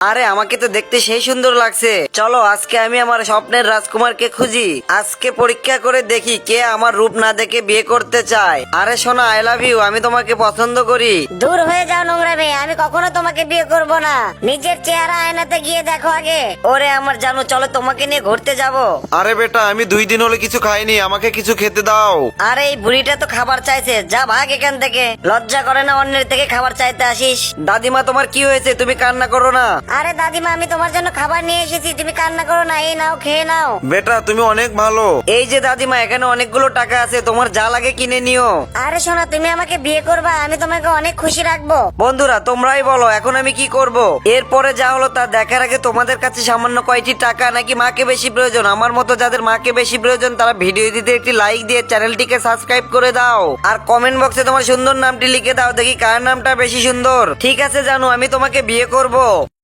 আরে আমাকে তো দেখতে সেই সুন্দর লাগছে, চলো আজকে আমি আমার স্বপ্নের রাজকুমারকে খুঁজি। আজকে পরীক্ষা করে দেখি কে আমার রূপ না দেখে বিয়ে করতে চায়। আরে সোনা, আই লাভ ইউ, আমি তোমাকে পছন্দ করি। দূর হয়ে যাও নোংরা মেয়ে, আমি কখনো তোমাকে বিয়ে করব না। নিজের চেহারা আয়নাতে গিয়ে দেখো আগে। ওরে আমার জানো, চলো তোমাকে নিয়ে ঘুরতে যাব। আরে বেটা, আমি 2 দিন হলে কিছু খাইনি, আমাকে কিছু খেতে দাও। আরে এই বুড়িটা তো খাবার চাইছে, যা ভাগ এখান থেকে। লজ্জা করে না অন্যের থেকে খাবার চাইতে আসিস? দাদিমা তোমার কি হয়েছে, তুমি কান্না করো না। আরে দাদিমা, আমি তোমার জন্য খাবার নিয়ে এসেছি, তুমি কান্না করো না। এই নাও, খেয়ে নাও। বেটা তুমি অনেক ভালো। এই যে দাদিমা, এখানে অনেকগুলো টাকা আছে, তোমার যা লাগে কিনে নিও। আরে শোনা, তুমি আমাকে বিয়ে করবা, আমি তোমাকে অনেক খুশি রাখবো। বন্ধুরা তোমরাই বলো এখন আমি কি করব। এরপরে যা হলো তা দেখার আগে তোমাদের কাছে সামান্য কয়টি টাকা নাকি মাকে বেশি প্রয়োজন? আমার মতো যাদের মাকে বেশি প্রয়োজন তারা ভিডিও দিতে একটি লাইক দিয়ে চ্যানেলটিকে সাবস্ক্রাইব করে দাও। আর কমেন্ট বক্সে তোমার সুন্দর নামটি লিখে দাও, দেখি কার নামটা বেশি সুন্দর। ঠিক আছে জানো, আমি তোমাকে বিয়ে করব।